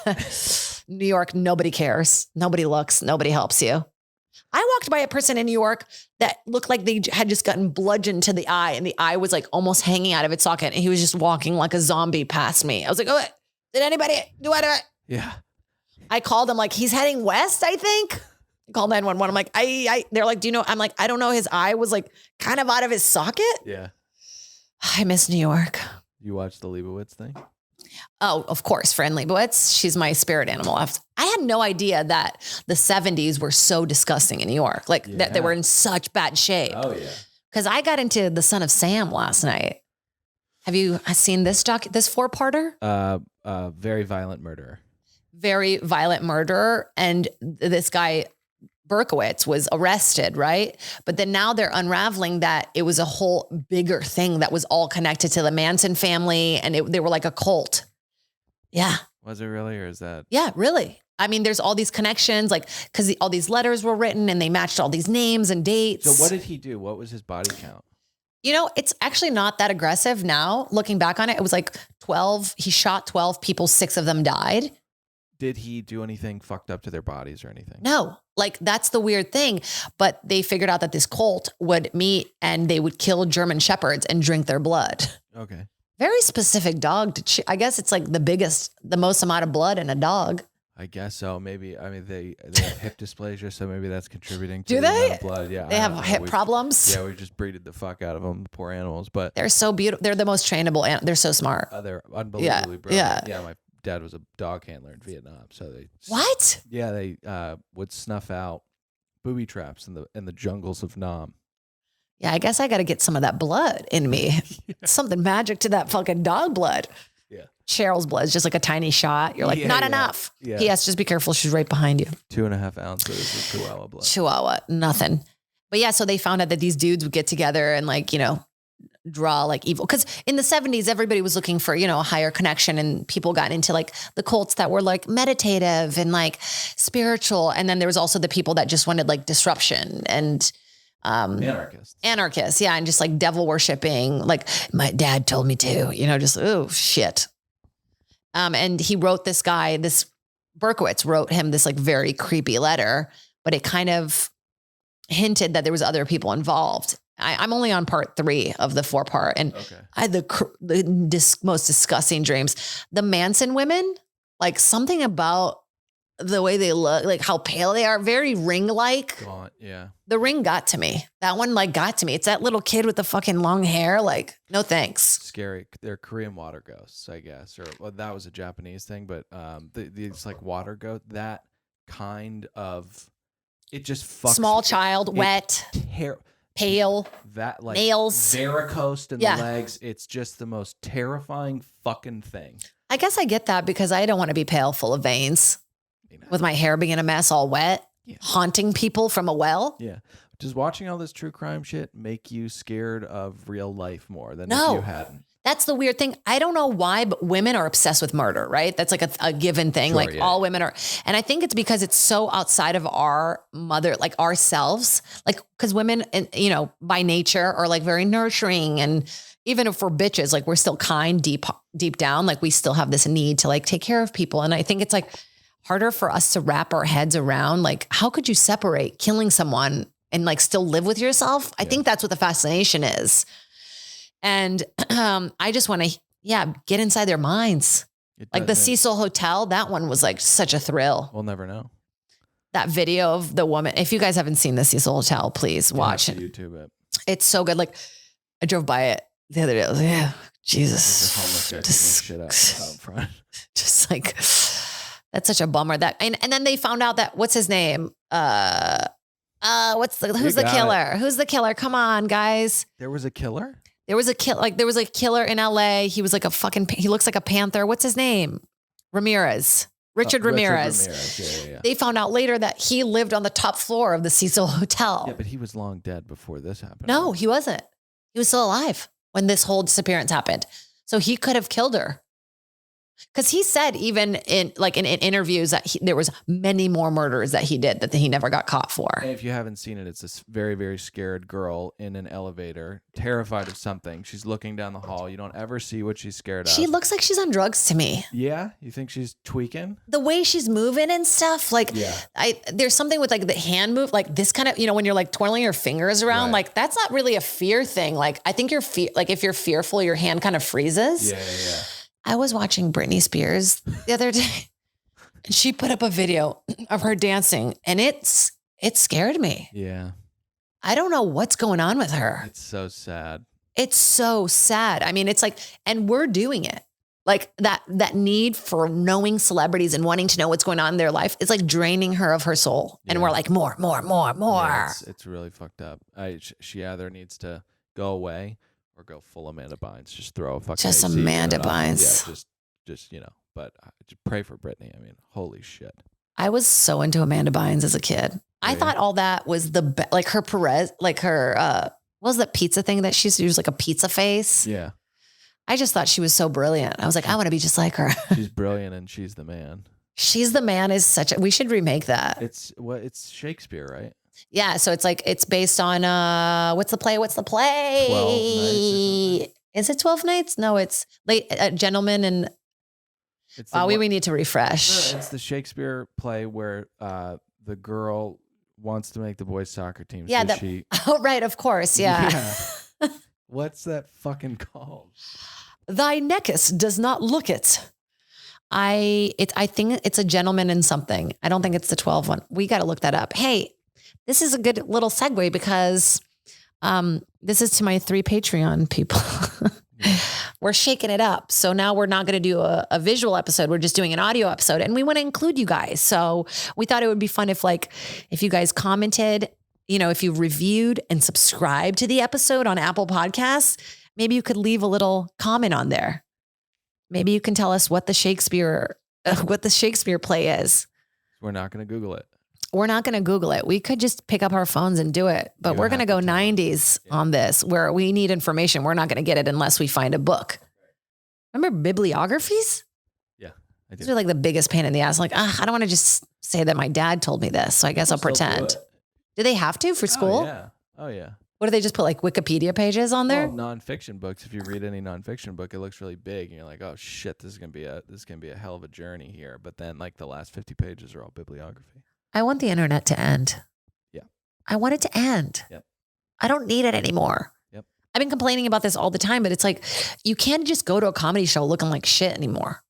New York, nobody cares. Nobody looks, nobody helps you. I walked by a person in New York that looked like they had just gotten bludgeoned to the eye and the eye was like almost hanging out of its socket. And he was just walking like a zombie past me. I was like, oh, did anybody do it? Yeah. I called him like, he's heading west, I think. I called 911. I'm like, they're like, do you know? I'm like, I don't know. His eye was like kind of out of his socket. Yeah. I miss New York. You watched the Leibowitz thing? Oh, of course. Fran Leibowitz. She's my spirit animal. I had no idea that the 70s were so disgusting in New York. Like that they were in such bad shape. Oh yeah. Cause I got into The Son of Sam last night. Have you seen this 4-parter? Very violent murderer. Very violent murderer. And this guy Berkowitz was arrested, right? But then now they're unraveling that it was a whole bigger thing that was all connected to the Manson family, and they were like a cult. Yeah. Was it really, or is that? Yeah, really. I mean, there's all these connections, like, because all these letters were written and they matched all these names and dates. So what did he do? What was his body count? You know, it's actually not that aggressive now. Looking back on it, it was like 12. He shot 12 people. 6 of them died. Did he do anything fucked up to their bodies or anything? No, like that's the weird thing. But they figured out that this cult would meet and they would kill German shepherds and drink their blood. Okay. Very specific dog. I guess it's like the most amount of blood in a dog. I guess so. Maybe. I mean, they have hip dysplasia, so maybe that's contributing to Do the they? amount of blood. Yeah. They have hip problems. Yeah, we just breeded the fuck out of them, the poor animals. But they're so beautiful. They're the most trainable. They're so smart. They're unbelievably brilliant. Yeah. My dad was a dog handler in Vietnam, so they. What? Yeah, they would snuff out booby traps in the jungles of Nam. Yeah, I guess I got to get some of that blood in me. Yeah. Something magic to that fucking dog blood. Yeah. Cheryl's blood is just like a tiny shot. You're like, not enough. Yeah. P.S. Just be careful. She's right behind you. 2.5 ounces of Chihuahua blood. Chihuahua, nothing. But yeah, so they found out that these dudes would get together and like, draw like evil. Because in the 70s, everybody was looking for, a higher connection, and people got into like the cults that were like meditative and like spiritual. And then there was also the people that just wanted like disruption and anarchists. Yeah. And just like devil worshiping, like my dad told me to, just, oh shit. And he wrote this Berkowitz wrote him this like very creepy letter, but it kind of hinted that there was other people involved. I'm only on part 3 of the 4-part, and I had the most disgusting dreams. The Manson women, like something about the way they look, like how pale they are, very Ring-like. Yeah. The Ring got to me. That one like got to me. It's that little kid with the fucking long hair. Like, no thanks. Scary. They're Korean water ghosts, I guess. Or that was a Japanese thing, but it's like water ghost, that kind of, it just fucks. Small child, wet, pale, that like nails, varicose in the legs. It's just the most terrifying fucking thing. I guess I get that because I don't want to be pale, full of veins. With my hair being a mess, all wet, haunting people from a well. Yeah. Does watching all this true crime shit make you scared of real life more than if you hadn't? That's the weird thing. I don't know why, but women are obsessed with murder, right? That's like a given thing. Sure, like all women are. And I think it's because it's so outside of our like ourselves. Like, because women, by nature are like very nurturing. And even if we're bitches, like we're still kind deep down. Like we still have this need to like take care of people. And I think it's like harder for us to wrap our heads around, like, how could you separate killing someone and like still live with yourself? I think that's what the fascination is. And I just want to, get inside their minds. Like the Cecil Hotel, that one was like such a thrill. We'll never know. That video of the woman, if you guys haven't seen the Cecil Hotel, please watch it. YouTube it. It's so good. Like I drove by it the other day. I was like, Jesus. Just like... That's such a bummer and then they found out that what's his name? Who's the killer? Who's the killer? Come on, guys. There was a killer? There was a killer in LA. He was like he looks like a panther. What's his name? Ramirez. Richard Ramirez. Yeah. They found out later that he lived on the top floor of the Cecil Hotel. Yeah, but he was long dead before this happened. No, he wasn't. He was still alive when this whole disappearance happened. So he could have killed her. Because he said even in interviews that there was many more murders that he did that he never got caught for. And if you haven't seen it, it's this very, very scared girl in an elevator, terrified of something. She's looking down the hall. You don't ever see what she's scared of. She looks like she's on drugs to me. Yeah? You think she's tweaking? The way she's moving and stuff. Like, there's something with like the hand move, like this kind of, when you're like twirling your fingers around, like that's not really a fear thing. Like, I think if you're fearful, your hand kind of freezes. Yeah. I was watching Britney Spears the other day and she put up a video of her dancing and it scared me. Yeah. I don't know what's going on with her. It's so sad. It's so sad. I mean, it's like, and we're doing it. Like that need for knowing celebrities and wanting to know what's going on in their life is like draining her of her soul. And we're like, more. Yeah, it's really fucked up. She either needs to go away or go full Amanda Bynes. Just throw a fucking just AC Amanda Bynes. Yeah, just but just pray for Britney. I mean, holy shit. I was so into Amanda Bynes as a kid. I thought all that was like her Perez, like her, what was that pizza thing that she used to use, like a pizza face? Yeah. I just thought she was so brilliant. I was like, I want to be just like her. She's brilliant and she's the man. She's the man is we should remake that. It's Shakespeare, right? Yeah. So it's like, it's based on, what's the play? 12 Nights. Is it 12 Nights? No, it's late Gentlemen and we need to refresh. No, it's the Shakespeare play where the girl wants to make the boys' soccer team. Yeah. So oh, right. Of course. Yeah. What's that fucking called? Thy neckest does not look it. I think it's a Gentleman in something. I don't think it's the 12 one. We got to look that up. Hey, this is a good little segue because this is to my 3 Patreon people. We're shaking it up. So now we're not going to do a visual episode. We're just doing an audio episode and we want to include you guys. So we thought it would be fun if you guys commented, if you reviewed and subscribed to the episode on Apple Podcasts, maybe you could leave a little comment on there. Maybe you can tell us what the Shakespeare play is. We're not going to Google it. We're not going to Google it. We could just pick up our phones and do it, but we're going to go 90s on this where we need information. We're not going to get it unless we find a book. Remember bibliographies? Yeah. I do. These are like the biggest pain in the ass. Like, I don't want to just say that my dad told me this. So I guess I'll pretend. Do they have to for school? Oh yeah. What do they just put like Wikipedia pages on there? Well, nonfiction books. If you read any nonfiction book, it looks really big, and you're like, "Oh shit, this is gonna be a hell of a journey here." But then, like the last 50 pages are all bibliography. I want the internet to end. Yeah. I want it to end. Yep. I don't need it anymore. Yep. I've been complaining about this all the time, but it's like you can't just go to a comedy show looking like shit anymore.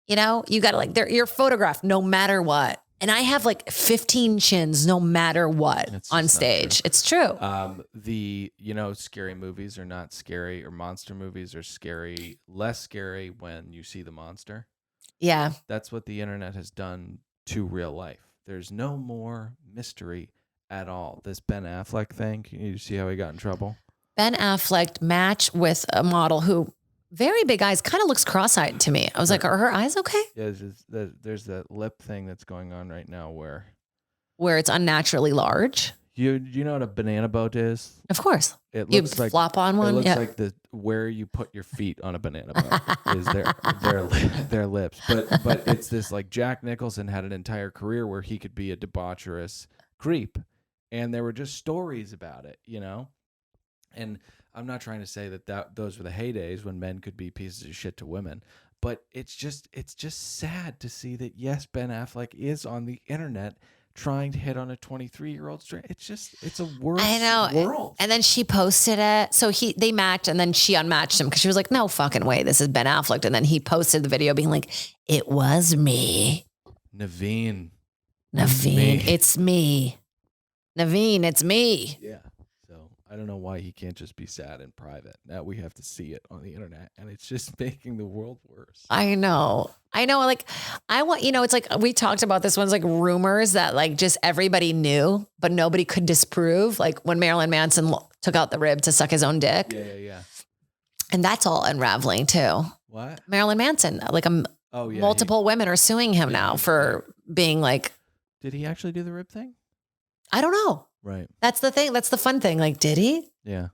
You got to you're photographed no matter what. And I have like 15 chins no matter what on stage. It's true. Scary movies are not scary, or monster movies are less scary when you see the monster. Yeah. That's what the internet has done to real life. There's no more mystery at all. This Ben Affleck thing, you see how he got in trouble? Ben Affleck matched with a model who very big eyes, kind of looks cross-eyed to me. I was like, are her eyes okay? Yeah, there's that lip thing that's going on right now where it's unnaturally large. You know what a banana boat is? Of course. It looks you flop on one. It looks like where you put your feet on a banana boat is their lips. But it's this like Jack Nicholson had an entire career where he could be a debaucherous creep, and there were just stories about it, And I'm not trying to say that those were the heydays when men could be pieces of shit to women, but it's just sad to see that yes, Ben Affleck is on the internet trying to hit on a 23-year-old straight. It's a worse world. And then she posted it. So they matched and then she unmatched him because she was like, no fucking way. This is Ben Affleck. And then he posted the video being like, it was me. Naveen. It's me. Naveen, it's me. Yeah. I don't know why he can't just be sad in private. Now we have to see it on the internet, and it's just making the world worse. I know. Like, I want, it's like we talked about this one's like rumors that like just everybody knew, but nobody could disprove. Like when Marilyn Manson took out the rib to suck his own dick. Yeah. And that's all unraveling too. What? Marilyn Manson, like multiple women are suing him now for being like. Did he actually do the rib thing? I don't know. Right. That's the thing. That's the fun thing. Like, did he? Yeah.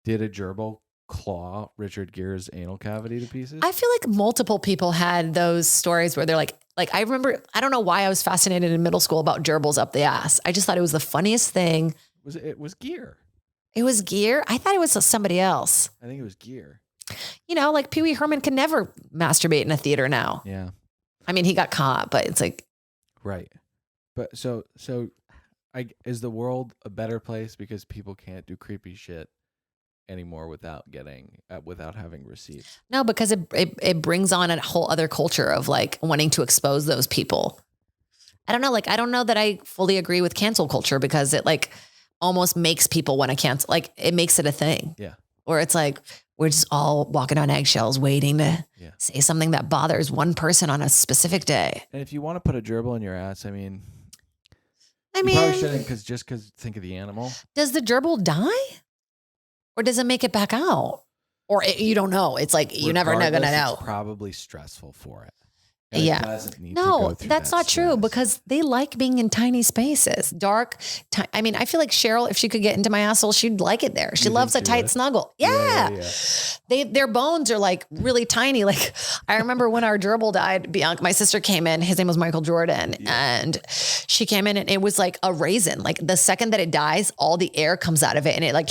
Did a gerbil claw Richard Gere's anal cavity to pieces? I feel like multiple people had those stories where they're like I remember, I don't know why I was fascinated in middle school about gerbils up the ass. I just thought it was the funniest thing. It was Gere. It was Gere? I thought it was somebody else. I think it was Gere. Like Pee Wee Herman can never masturbate in a theater now. Yeah. I mean, he got caught, but it's like. Right. But so is the world a better place because people can't do creepy shit anymore without having receipts? No, because it brings on a whole other culture of like wanting to expose those people. I don't know. Like, I don't know that I fully agree with cancel culture because it like almost makes people want to cancel. Like it makes it a thing. Yeah. Where it's like, we're just all walking on eggshells waiting to say something that bothers one person on a specific day. And if you want to put a gerbil in your ass, I mean, you probably shouldn't because think of the animal. Does the gerbil die? Or does it make it back out? Or you don't know. It's like, you're never going to know. It's probably stressful for it. And Yeah. It doesn't need to No, go through that's that not true stress. because they like being in tiny spaces, dark. I mean, I feel like Cheryl, if she could get into my asshole, she'd like it there. She You loves a think she tight would? snuggle. Yeah. Their bones are like really tiny. Like I remember when our gerbil died, Bianca, my sister came in, his name was Michael Jordan, and she came in and it was like a raisin. Like the second that it dies, all the air comes out of it and it like,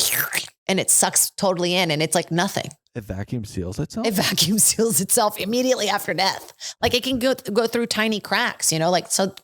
and it sucks totally in and it's like nothing. It vacuum seals itself? It vacuum seals itself immediately after death. Like it can go through tiny cracks, you know, like, so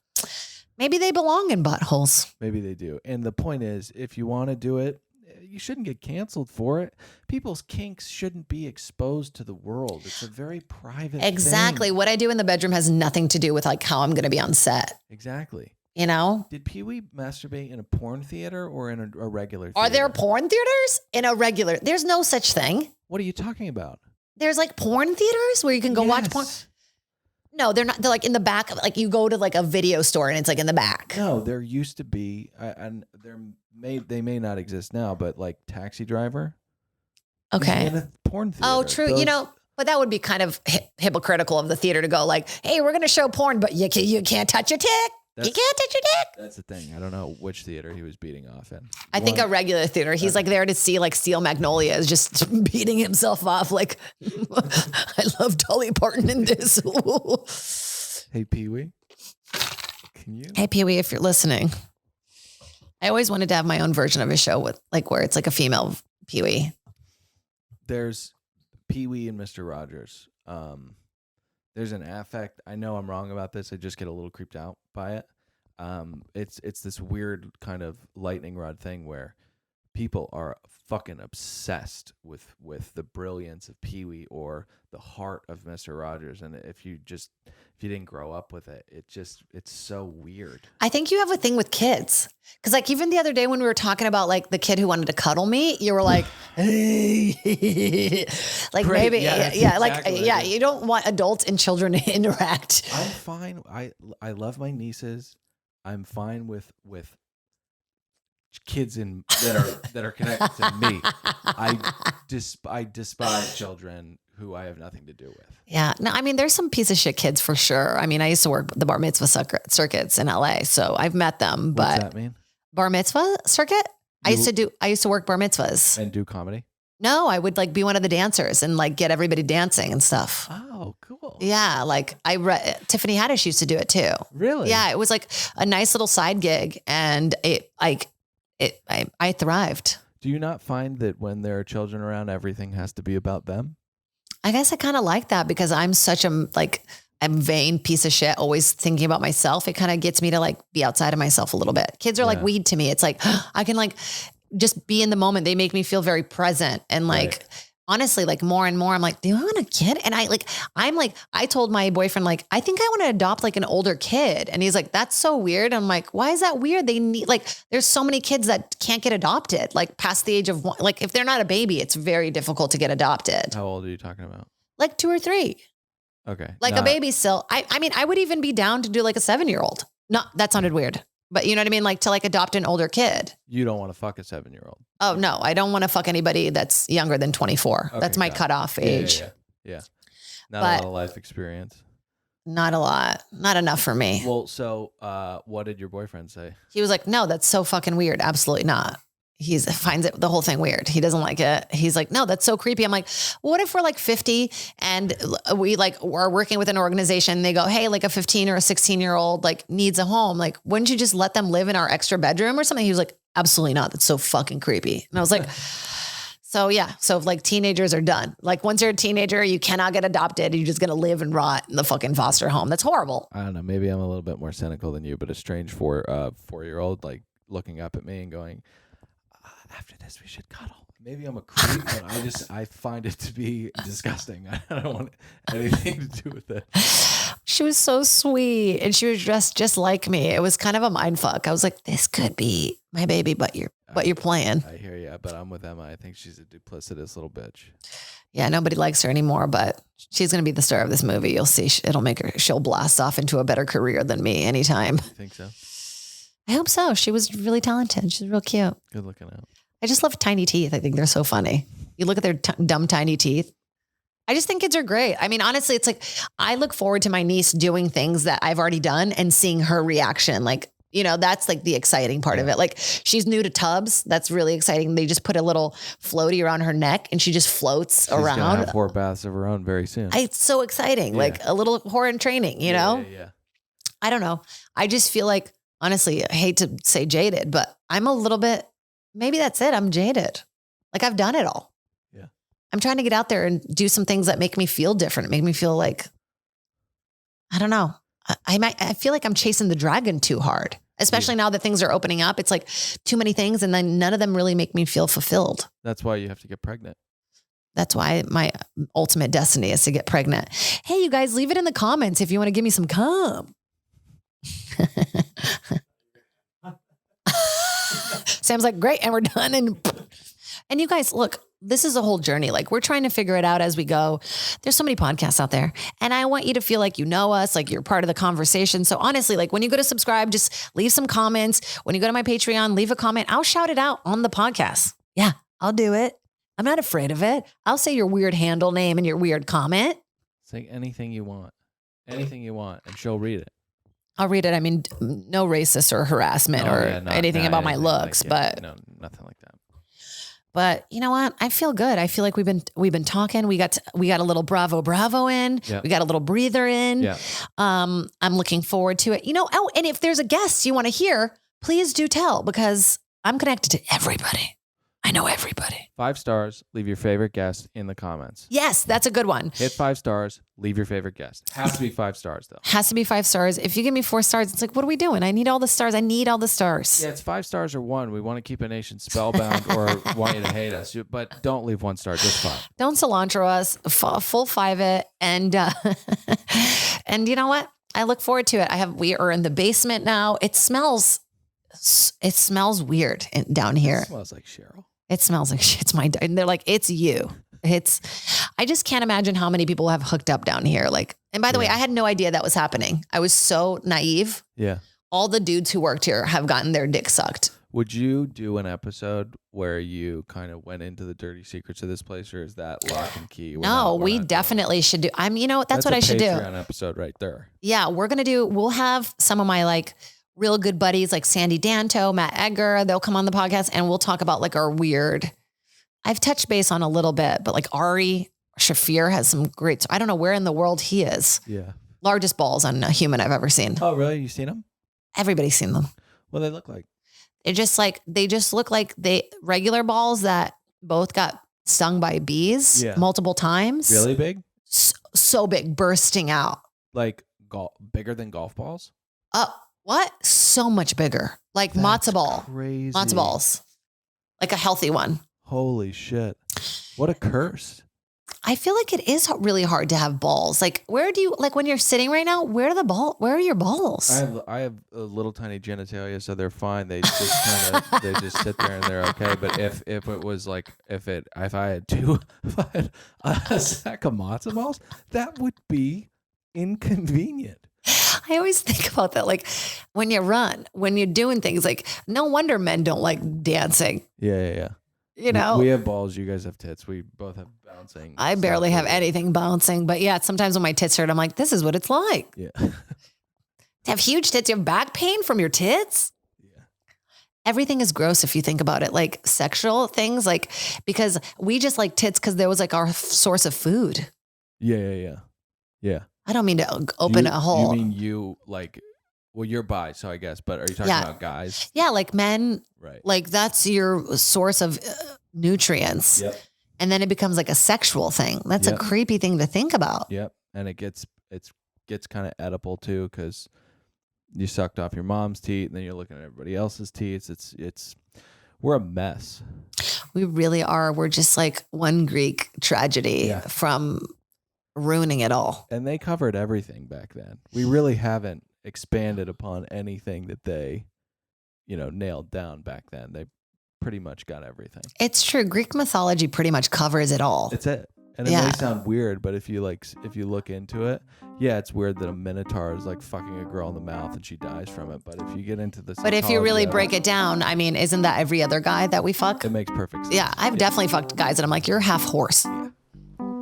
maybe they belong in buttholes. Maybe they do. And the point is, if you want to do it, you shouldn't get canceled for it. People's kinks shouldn't be exposed to the world. It's a very private Exactly. thing. What I do in the bedroom has nothing to do with like how I'm going to be on set. Exactly. You know? Did Pee-wee masturbate in a porn theater or in a regular theater? Are there porn theaters in a regular? There's no such thing. What are you talking about? There's like porn theaters where you can go watch porn. No, they're not. They're like in the back. Like you go to like a video store and it's like in the back. No, there used to be, and they may not exist now, but like Taxi Driver. Okay. In a porn theater. Oh, true. You know, but that would be kind of hypocritical of the theater to go like, hey, we're going to show porn, but you can't touch your dick. You can't touch your dick. That's the thing. I don't know which theater he was beating off in. I think a regular theater. He's like there to see like Steel Magnolias, just beating himself off. Like, I love Dolly Parton in this. Hey, Pee-wee. Can you? Hey, Pee-wee, if you're listening. I always wanted to have my own version of a show with like where it's like a female Pee-wee. There's Pee-wee and Mr. Rogers. There's an affect. I know I'm wrong about this. I just get a little creeped out by it. It's this weird kind of lightning rod thing where people are fucking obsessed with the brilliance of Pee-wee or the heart of Mr. Rogers. And if you didn't grow up with it, it's so weird. I think you have a thing with kids. Cause like even the other day when we were talking about like the kid who wanted to cuddle me, you were like, hey, like Great. maybe, Yeah, like, exactly yeah, you don't want adults and children to interact. I'm fine. I love my nieces. I'm fine with kids that are connected to me. I despise children who I have nothing to do with. Yeah. No, I mean, there's some piece of shit kids for sure. I mean, I used to work the bar mitzvah circuits in LA, so I've met them, but What's that mean? bar mitzvah circuit? I used to work bar mitzvahs. And do comedy? No, I would like be one of the dancers and like get everybody dancing and stuff. Oh, cool. Yeah. Like Tiffany Haddish used to do it too. Really? Yeah. It was like a nice little side gig and I thrived. Do you not find that when there are children around, everything has to be about them? I guess I kind of like that because I'm such a vain piece of shit, always thinking about myself. It kind of gets me to like be outside of myself a little bit. Kids are like weed to me. It's like, I can like just be in the moment. They make me feel very present. And like, honestly, like more and more, I'm like, do I want a kid? And I told my boyfriend, like, I think I want to adopt like an older kid. And he's like, that's so weird. I'm like, why is that weird? They need there's so many kids that can't get adopted, like past the age of one. Like if they're not a baby, it's very difficult to get adopted. How old are you talking about? Like 2 or 3. Okay. Like a baby still. I mean, I would even be down to do like a 7-year-old. Not, that sounded weird, but you know what I mean? Like to like adopt an older kid. You don't want to fuck a 7-year-old. Oh no, I don't want to fuck anybody that's younger than 24. Okay, that's my cutoff age. Yeah. Not a lot of life experience. Not a lot. Not enough for me. Well, so what did your boyfriend say? He was like, no, that's so fucking weird. Absolutely not. He finds it the whole thing weird. He doesn't like it. He's like, no, that's so creepy. I'm like, what if we're like 50 and we like are working with an organization? They go, hey, like a 15 or a 16-year-old like needs a home. Like, wouldn't you just let them live in our extra bedroom or something? He was like, absolutely not. That's so fucking creepy. And I was like, so yeah. So like teenagers are done. Like once you're a teenager, you cannot get adopted. You're just going to live and rot in the fucking foster home. That's horrible. I don't know. Maybe I'm a little bit more cynical than you, but a strange 4-year-old like looking up at me and going, after this, we should cuddle. Maybe I'm a creep, but I find it to be disgusting. I don't want anything to do with it. She was so sweet and she was dressed just like me. It was kind of a mind fuck. I was like, this could be my baby, but you're playing. I hear you, but I'm with Emma. I think she's a duplicitous little bitch. Yeah, nobody likes her anymore, but she's going to be the star of this movie. You'll see. She'll blast off into a better career than me anytime. You think so? I hope so. She was really talented. She's real cute. Good looking out. I just love tiny teeth. I think they're so funny. You look at their dumb tiny teeth. I just think kids are great. I mean, honestly, it's like, I look forward to my niece doing things that I've already done and seeing her reaction. Like, you know, that's like the exciting part of it. Like she's new to tubs. That's really exciting. They just put a little floaty around her neck and she just floats around. She's gonna have 4 baths of her own very soon. It's so exciting. Like a little whore in training, you know? Yeah. I don't know. I just feel like, honestly, I hate to say jaded, but I'm a little bit, maybe that's it. I'm jaded. Like I've done it all. I'm trying to get out there and do some things that make me feel different. Make me feel like, I don't know. I feel like I'm chasing the dragon too hard, especially now that things are opening up. It's like too many things. And then none of them really make me feel fulfilled. That's why you have to get pregnant. That's why my ultimate destiny is to get pregnant. Hey, you guys, leave it in the comments if you want to give me some cum. Sam's like, great. And we're done. And you guys, look, this is a whole journey. Like we're trying to figure it out as we go. There's so many podcasts out there and I want you to feel like you know us, like you're part of the conversation. So honestly, like when you go to subscribe, just leave some comments. When you go to my Patreon, leave a comment. I'll shout it out on the podcast. Yeah, I'll do it. I'm not afraid of it. I'll say your weird handle name and your weird comment. Say anything you want, and she'll read it. I'll read it. I mean, no racist or harassment anything about my looks, but no, nothing like that. But you know what? I feel good. I feel like we've been talking. We got a little bravo in. Yeah. We got a little breather in. Yeah. I'm looking forward to it. You know, and if there's a guest you want to hear, please do tell because I'm connected to everybody. I know everybody. 5 stars. Leave your favorite guest in the comments. Yes, that's a good one. Hit 5 stars. Leave your favorite guest. Has to be 5 stars though. Has to be 5 stars. If you give me 4 stars, it's like, what are we doing? I need all the stars. Yeah, it's 5 stars or 1. We want to keep a nation spellbound or want you to hate us, but don't leave 1 star. Just 5. Don't cilantro us. Full 5 it, and and you know what? I look forward to it. We are in the basement now. It smells weird down here. It smells like Cheryl. It smells like shit's my, and they're like, it's you. I just can't imagine how many people have hooked up down here. Like, and by the way, I had no idea that was happening. I was so naive. Yeah. All the dudes who worked here have gotten their dick sucked. Would you do an episode where you kind of went into the dirty secrets of this place, or is that lock and key? No, we definitely should do. That's what I should do. Patreon episode right there. Yeah. We'll have some of my like real good buddies like Sandy Danto, Matt Edgar. They'll come on the podcast and we'll talk about like our weird, I've touched base on a little bit, but like Ari Shafir has some great, I don't know where in the world he is. Yeah. Largest balls on a human I've ever seen. Oh, really? You seen them? Everybody's seen them. What do they look like? They just look like regular balls that both got stung by bees multiple times. Really big? So big, bursting out. Like bigger than golf balls? What? So much bigger. Like matzo ball. Crazy. Matzo balls. Like a healthy one. Holy shit. What a curse. I feel like it is really hard to have balls. Like, where do you, like when you're sitting right now, where are your balls? I have a little tiny genitalia, so they're fine. They just kind of, they just sit there and they're okay. But if it was like, if I had a sack of matzo balls, that would be inconvenient. I always think about that. Like when you run, when you're doing things, like no wonder men don't like dancing. Yeah. You know, we have balls. You guys have tits. We both have bouncing. I barely have anything bouncing, but yeah, sometimes when my tits hurt, I'm like, this is what it's like. Yeah. To have huge tits, you have back pain from your tits. Yeah. Everything is gross if you think about it, like sexual things, like because we just like tits because there was like our source of food. Yeah. I don't mean to open a hole. You mean you like, well, you're bi, so I guess, but are you talking about guys? Yeah, like men, right? Like that's your source of nutrients. Yep. And then it becomes like a sexual thing. That's a creepy thing to think about. Yep. And it gets kind of edible too, because you sucked off your mom's teeth and then you're looking at everybody else's teeth. We're a mess. We really are. We're just like one Greek tragedy from ruining it all. And they covered everything back then. We really haven't expanded upon anything that they, nailed down back then. They pretty much got everything. It's true. Greek mythology pretty much covers it all. It's it. And it may sound weird, but if you look into it, it's weird that a minotaur is like fucking a girl in the mouth and she dies from it. But if you get into this, but if you really break it down, I mean, isn't that every other guy that we fuck? It makes perfect sense. Yeah, I've definitely fucked guys and I'm like, you're half horse. Yeah.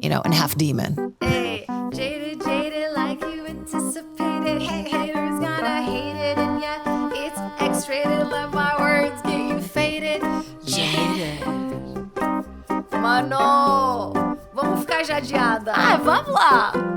and half demon. Hey, jaded like you anticipated. Hey, haters gonna hate it, and yeah, it's X-rated. Let my words get you faded. Jaded. Mano, vamos ficar jadeada. Ah, vamos lá.